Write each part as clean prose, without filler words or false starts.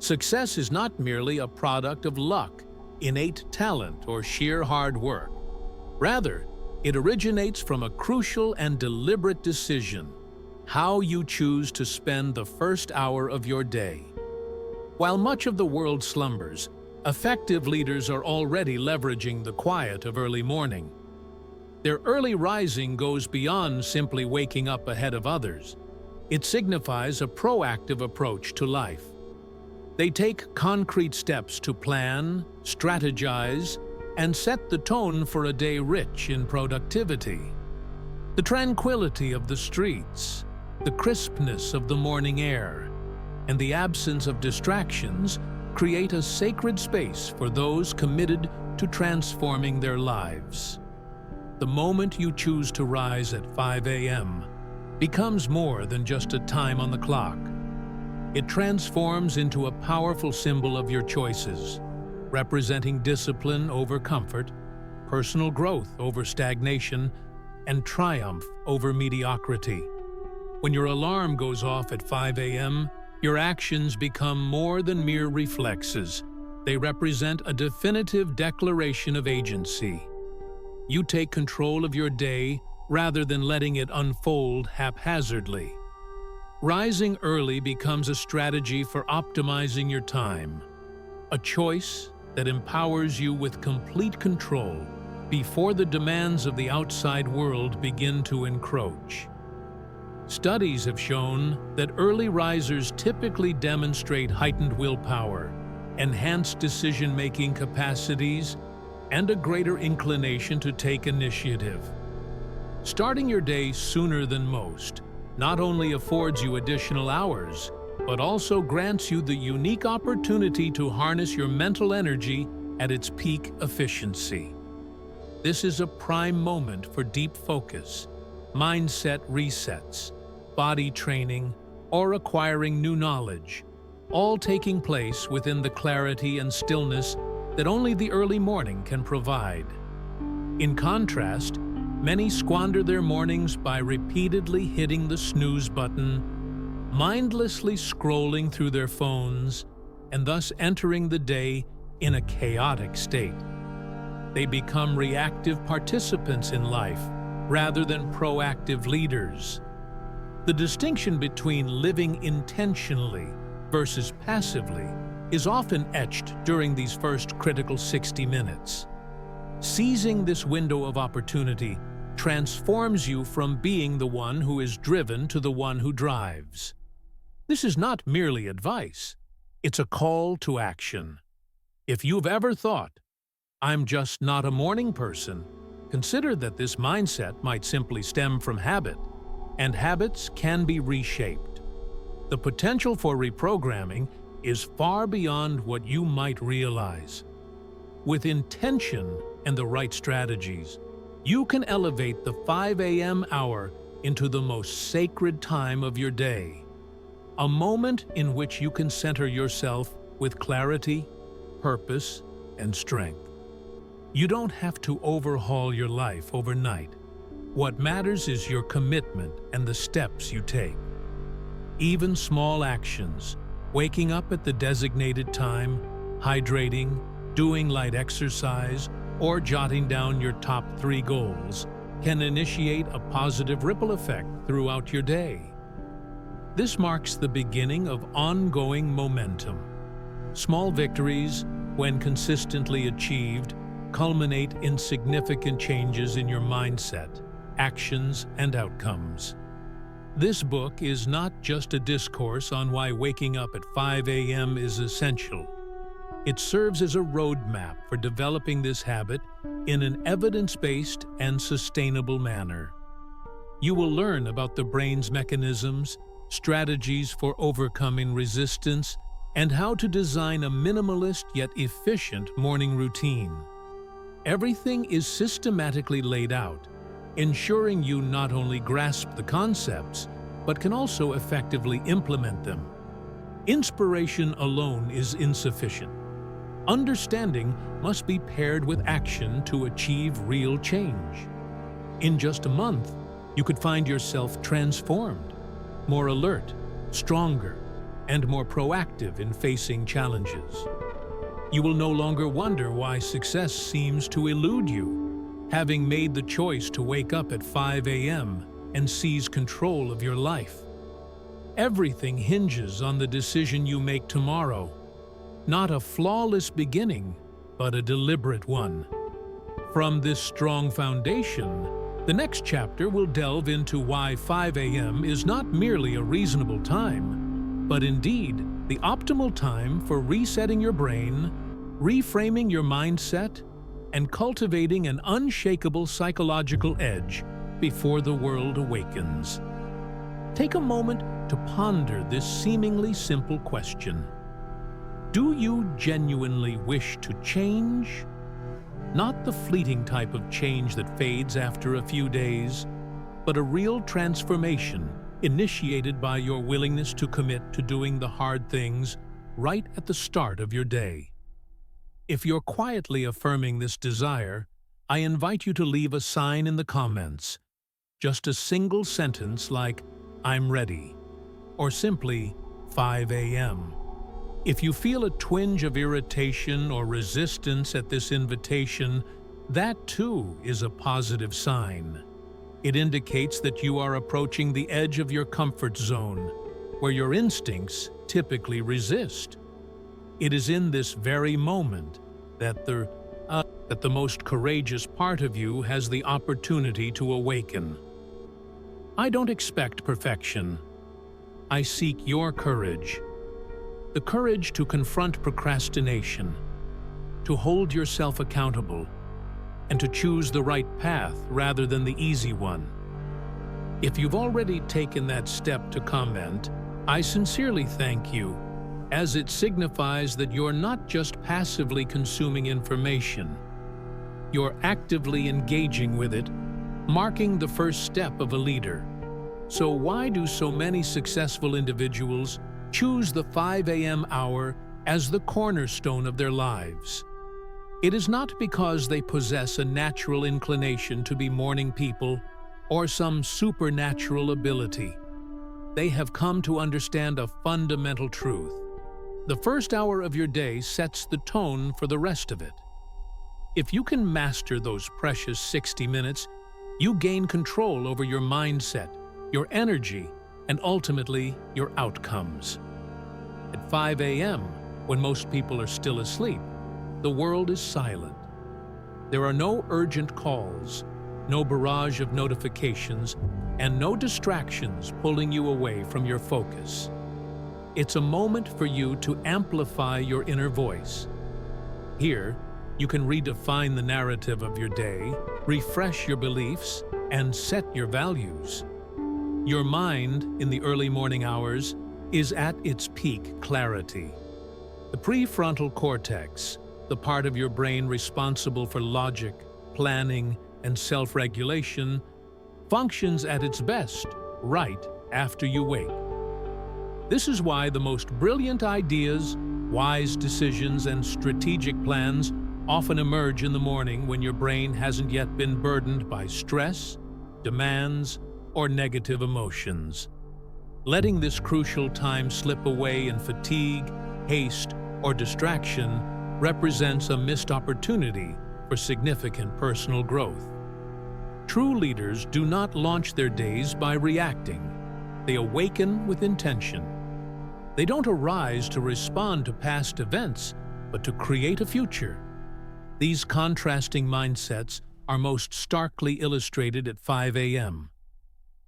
Success is not merely a product of luck, innate talent, or sheer hard work. Rather, it originates from a crucial and deliberate decision: how you choose to spend the first hour of your day. While much of the world slumbers, effective leaders are already leveraging the quiet of early morning. Their early rising goes beyond simply waking up ahead of others. It signifies a proactive approach to life. They take concrete steps to plan, strategize, and set the tone for a day rich in productivity. The tranquility of the streets, the crispness of the morning air, and the absence of distractions create a sacred space for those committed to transforming their lives. The moment you choose to rise at 5 a.m. becomes more than just a time on the clock. It transforms into a powerful symbol of your choices, representing discipline over comfort, personal growth over stagnation, and triumph over mediocrity. When your alarm goes off at 5 a.m., your actions become more than mere reflexes. They represent a definitive declaration of agency. You take control of your day rather than letting it unfold haphazardly. Rising early becomes a strategy for optimizing your time, a choice that empowers you with complete control before the demands of the outside world begin to encroach. Studies have shown that early risers typically demonstrate heightened willpower, enhanced decision-making capacities, and a greater inclination to take initiative. Starting your day sooner than most not only affords you additional hours, but also grants you the unique opportunity to harness your mental energy at its peak efficiency. This is a prime moment for deep focus, mindset resets, body training, or acquiring new knowledge, all taking place within the clarity and stillness that only the early morning can provide. In contrast, many squander their mornings by repeatedly hitting the snooze button, mindlessly scrolling through their phones, and thus entering the day in a chaotic state. They become reactive participants in life rather than proactive leaders. The distinction between living intentionally versus passively is often etched during these first critical 60 minutes. Seizing this window of opportunity transforms you from being the one who is driven to the one who drives. This is not merely advice, it's a call to action. If you've ever thought, "I'm just not a morning person," consider that this mindset might simply stem from habit, and habits can be reshaped. The potential for reprogramming is far beyond what you might realize. With intention and the right strategies, you can elevate the 5 a.m. hour into the most sacred time of your day, a moment in which you can center yourself with clarity, purpose, and strength. You don't have to overhaul your life overnight. What matters is your commitment and the steps you take. Even small actions, waking up at the designated time, hydrating, doing light exercise, or jotting down your top 3 goals, can initiate a positive ripple effect throughout your day. This marks the beginning of ongoing momentum. Small victories, when consistently achieved, culminate in significant changes in your mindset, actions, and outcomes. This book is not just a discourse on why waking up at 5 a.m. is essential. It serves as a roadmap for developing this habit in an evidence-based and sustainable manner. You will learn about the brain's mechanisms, strategies for overcoming resistance, and how to design a minimalist yet efficient morning routine. Everything is systematically laid out, ensuring you not only grasp the concepts, but can also effectively implement them. Inspiration alone is insufficient. Understanding must be paired with action to achieve real change. In just a month, you could find yourself transformed, more alert, stronger, and more proactive in facing challenges. You will no longer wonder why success seems to elude you, having made the choice to wake up at 5 a.m. and seize control of your life. Everything hinges on the decision you make tomorrow. Not a flawless beginning, but a deliberate one. From this strong foundation, the next chapter will delve into why 5 a.m. is not merely a reasonable time, but indeed the optimal time for resetting your brain, reframing your mindset, and cultivating an unshakable psychological edge before the world awakens. Take a moment to ponder this seemingly simple question. Do you genuinely wish to change? Not the fleeting type of change that fades after a few days, but a real transformation initiated by your willingness to commit to doing the hard things right at the start of your day. If you're quietly affirming this desire, I invite you to leave a sign in the comments. Just a single sentence like, "I'm ready," or simply, 5 a.m. If you feel a twinge of irritation or resistance at this invitation, that too is a positive sign. It indicates that you are approaching the edge of your comfort zone, where your instincts typically resist. It is in this very moment that the most courageous part of you has the opportunity to awaken. I don't expect perfection. I seek your courage. The courage to confront procrastination, to hold yourself accountable, and to choose the right path rather than the easy one. If you've already taken that step to comment, I sincerely thank you, as it signifies that you're not just passively consuming information. You're actively engaging with it, marking the first step of a leader. So why do so many successful individuals choose the 5 a.m. hour as the cornerstone of their lives? It is not because they possess a natural inclination to be morning people or some supernatural ability. They have come to understand a fundamental truth. The first hour of your day sets the tone for the rest of it. If you can master those precious 60 minutes, you gain control over your mindset, your energy, and ultimately your outcomes. At 5 a.m., when most people are still asleep, the world is silent. There are no urgent calls, no barrage of notifications, and no distractions pulling you away from your focus. It's a moment for you to amplify your inner voice. Here, you can redefine the narrative of your day, refresh your beliefs, and set your values. Your mind, in the early morning hours, is at its peak clarity. The prefrontal cortex, the part of your brain responsible for logic, planning, and self-regulation, functions at its best right after you wake. This is why the most brilliant ideas, wise decisions, and strategic plans often emerge in the morning when your brain hasn't yet been burdened by stress, demands, or negative emotions. Letting this crucial time slip away in fatigue, haste, or distraction represents a missed opportunity for significant personal growth. True leaders do not launch their days by reacting. They awaken with intention. They don't arise to respond to past events, but to create a future. These contrasting mindsets are most starkly illustrated at 5 a.m.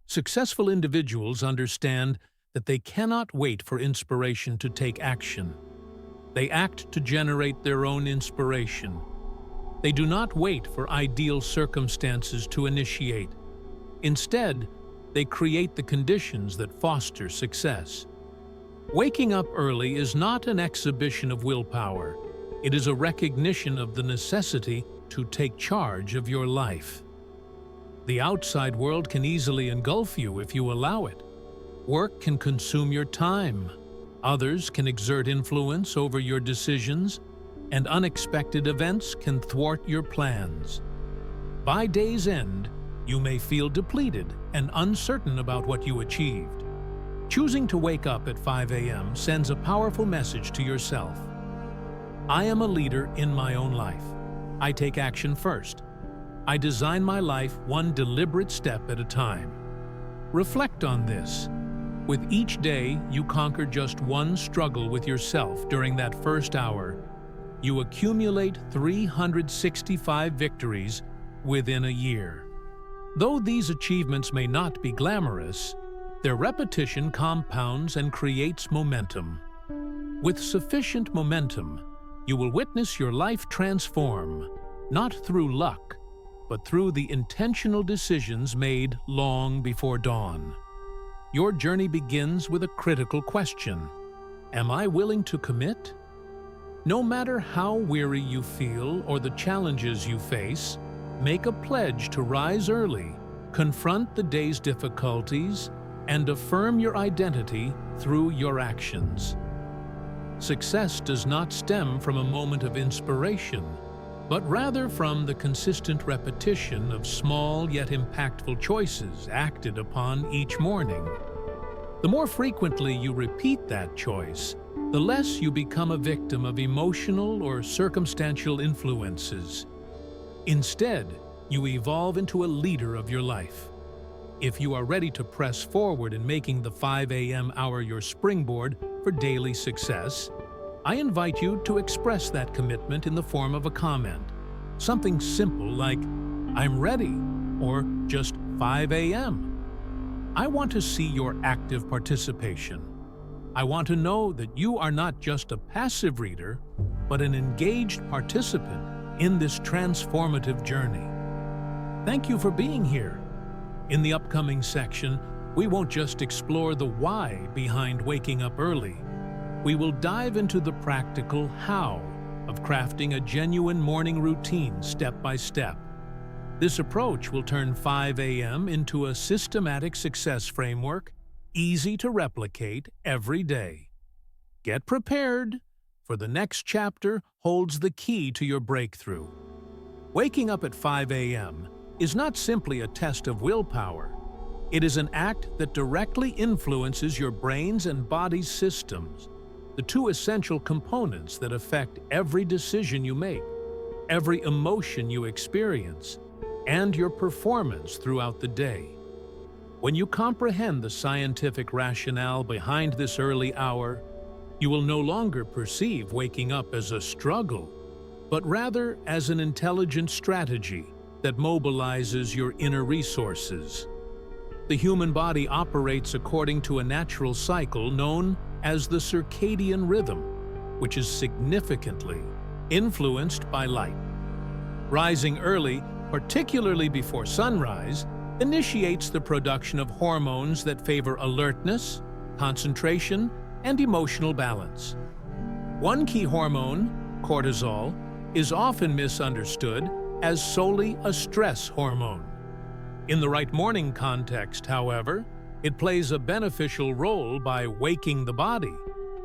Successful individuals understand that they cannot wait for inspiration to take action. They act to generate their own inspiration. They do not wait for ideal circumstances to initiate. Instead, they create the conditions that foster success. Waking up early is not an exhibition of willpower. It is a recognition of the necessity to take charge of your life. The outside world can easily engulf you if you allow it. Work can consume your time. Others can exert influence over your decisions, and unexpected events can thwart your plans. By day's end, you may feel depleted and uncertain about what you achieved. Choosing to wake up at 5 a.m. sends a powerful message to yourself. I am a leader in my own life. I take action first. I design my life one deliberate step at a time. Reflect on this. With each day, you conquer just one struggle with yourself during that first hour. You accumulate 365 victories within a year. Though these achievements may not be glamorous, their repetition compounds and creates momentum. With sufficient momentum, you will witness your life transform, not through luck, but through the intentional decisions made long before dawn. Your journey begins with a critical question. Am I willing to commit? No matter how weary you feel or the challenges you face, make a pledge to rise early, confront the day's difficulties, and affirm your identity through your actions. Success does not stem from a moment of inspiration, but rather from the consistent repetition of small yet impactful choices acted upon each morning. The more frequently you repeat that choice, the less you become a victim of emotional or circumstantial influences. Instead, you evolve into a leader of your life. If you are ready to press forward in making the 5 a.m. hour your springboard for daily success, I invite you to express that commitment in the form of a comment. Something simple like, "I'm ready," or just 5 a.m. I want to see your active participation. I want to know that you are not just a passive reader, but an engaged participant in this transformative journey. Thank you for being here. In the upcoming section, we won't just explore the why behind waking up early. We will dive into the practical how of crafting a genuine morning routine step by step. This approach will turn 5 a.m. into a systematic success framework, easy to replicate every day. Get prepared, for the next chapter holds the key to your breakthrough. Waking up at 5 a.m. is not simply a test of willpower. It is an act that directly influences your brain's and body's systems, the two essential components that affect every decision you make, every emotion you experience, and your performance throughout the day. When you comprehend the scientific rationale behind this early hour, you will no longer perceive waking up as a struggle, but rather as an intelligent strategy that mobilizes your inner resources. The human body operates according to a natural cycle known as the circadian rhythm, which is significantly influenced by light. Rising early, particularly before sunrise, initiates the production of hormones that favor alertness, concentration, and emotional balance. One key hormone, cortisol, is often misunderstood as solely a stress hormone. In the right morning context, however, it plays a beneficial role by waking the body,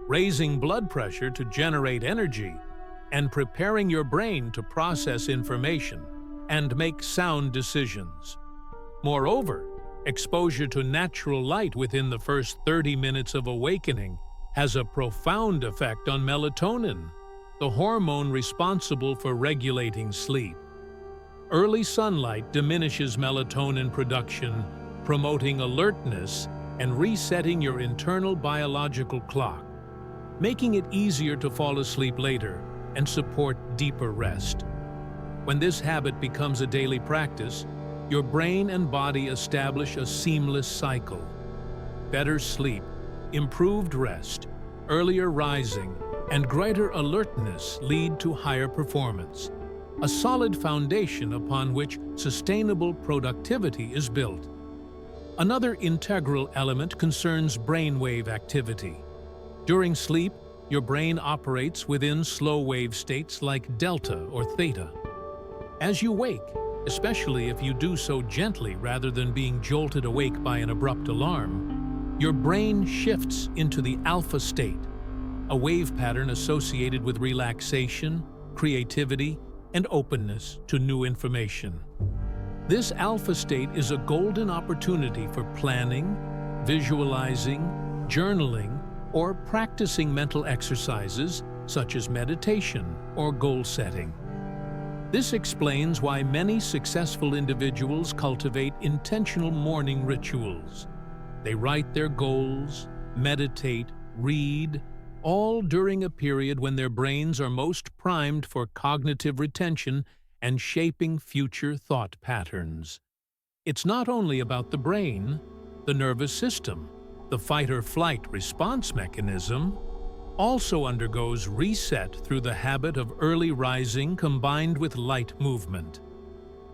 raising blood pressure to generate energy, and preparing your brain to process information and make sound decisions. Moreover, exposure to natural light within the first 30 minutes of awakening has a profound effect on melatonin, the hormone responsible for regulating sleep. Early sunlight diminishes melatonin production, promoting alertness and resetting your internal biological clock, making it easier to fall asleep later and support deeper rest. When this habit becomes a daily practice, your brain and body establish a seamless cycle. Better sleep, improved rest, earlier rising, and greater alertness lead to higher performance, a solid foundation upon which sustainable productivity is built. Another integral element concerns brainwave activity. During sleep, your brain operates within slow-wave states like delta or theta. As you wake, especially if you do so gently rather than being jolted awake by an abrupt alarm, your brain shifts into the alpha state, a wave pattern associated with relaxation, creativity, and openness to new information. This alpha state is a golden opportunity for planning, visualizing, journaling, or practicing mental exercises such as meditation or goal setting. This explains why many successful individuals cultivate intentional morning rituals. They write their goals, meditate, read, all during a period when their brains are most primed for cognitive retention and shaping future thought patterns. It's not only about the brain. The nervous system, the fight-or-flight response mechanism, also undergoes reset through the habit of early rising combined with light movement.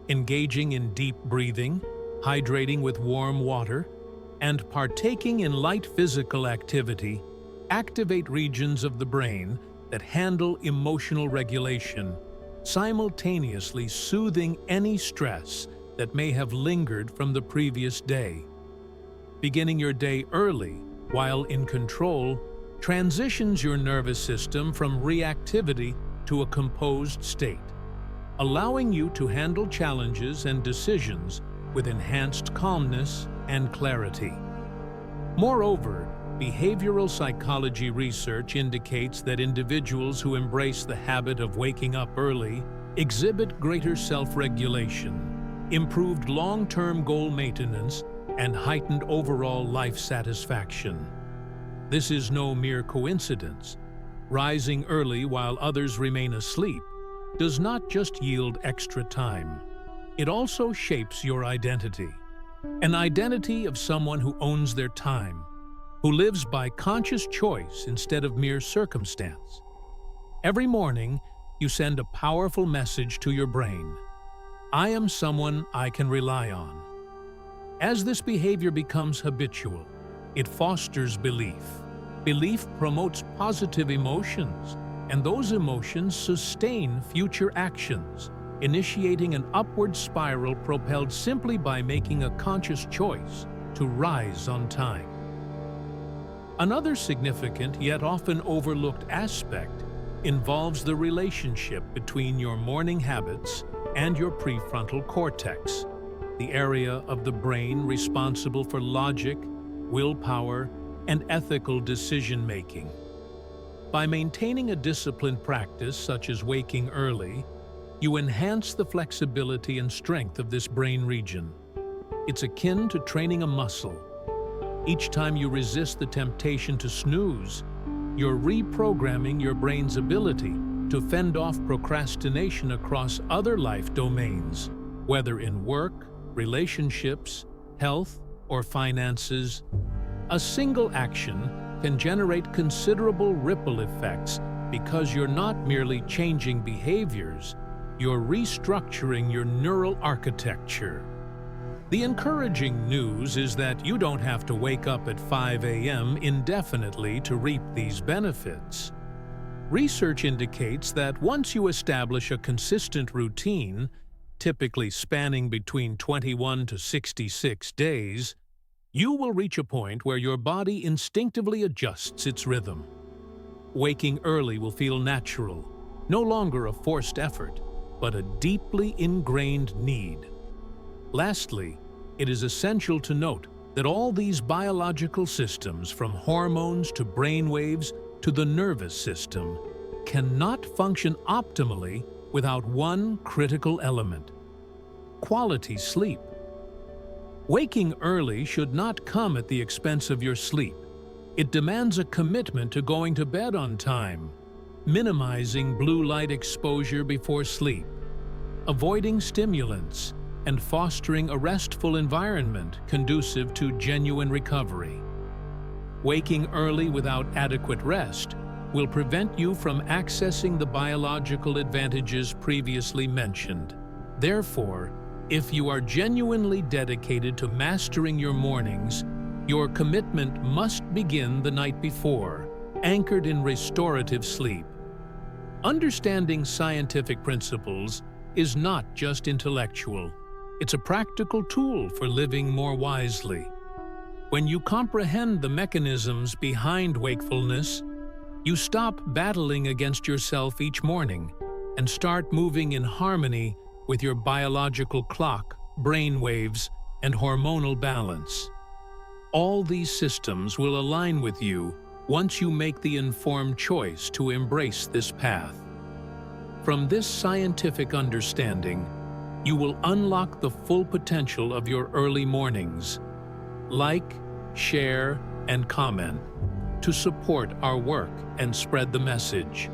Engaging in deep breathing, hydrating with warm water, and partaking in light physical activity activate regions of the brain that handle emotional regulation, simultaneously soothing any stress that may have lingered from the previous day. Beginning your day early, while in control, transitions your nervous system from reactivity to a composed state, allowing you to handle challenges and decisions with enhanced calmness and clarity. Moreover, behavioral psychology research indicates that individuals who embrace the habit of waking up early exhibit greater self-regulation, improved long-term goal maintenance, and heightened overall life satisfaction. This is no mere coincidence. Rising early while others remain asleep does not just yield extra time. It also shapes your identity. An identity of someone who owns their time, who lives by conscious choice instead of mere circumstance. Every morning, you send a powerful message to your brain. I am someone I can rely on. As this behavior becomes habitual, it fosters belief. Belief promotes positive emotions, and those emotions sustain future actions, initiating an upward spiral propelled simply by making a conscious choice to rise on time. Another significant yet often overlooked aspect involves the relationship between your morning habits and your prefrontal cortex, the area of the brain responsible for logic, willpower, and ethical decision-making. By maintaining a disciplined practice such as waking early, you enhance the flexibility and strength of this brain region. It's akin to training a muscle. Each time you resist the temptation to snooze, you're reprogramming your brain's ability to fend off procrastination across other life domains, whether in work, relationships, health, or finances. A single action can generate considerable ripple effects because you're not merely changing behaviors, you're restructuring your neural architecture. The encouraging news is that you don't have to wake up at 5 a.m. indefinitely to reap these benefits. Research indicates that once you establish a consistent routine, typically spanning between 21 to 66 days, you will reach a point where your body instinctively adjusts its rhythm. Waking early will feel natural, no longer a forced effort, but a deeply ingrained need. Lastly, it is essential to note that all these biological systems, from hormones to brain waves to the nervous system, cannot function optimally without one critical element: quality sleep. Waking early should not come at the expense of your sleep. It demands a commitment to going to bed on time, minimizing blue light exposure before sleep, avoiding stimulants, and fostering a restful environment conducive to genuine recovery. Waking early without adequate rest will prevent you from accessing the biological advantages previously mentioned. Therefore, if you are genuinely dedicated to mastering your mornings, your commitment must begin the night before, anchored in restorative sleep. Understanding scientific principles is not just intellectual. It's a practical tool for living more wisely. When you comprehend the mechanisms behind wakefulness, you stop battling against yourself each morning and start moving in harmony with your biological clock, brain waves, and hormonal balance. All these systems will align with you once you make the informed choice to embrace this path. From this scientific understanding, you will unlock the full potential of your early mornings. Like, share, and comment to support our work and spread the message.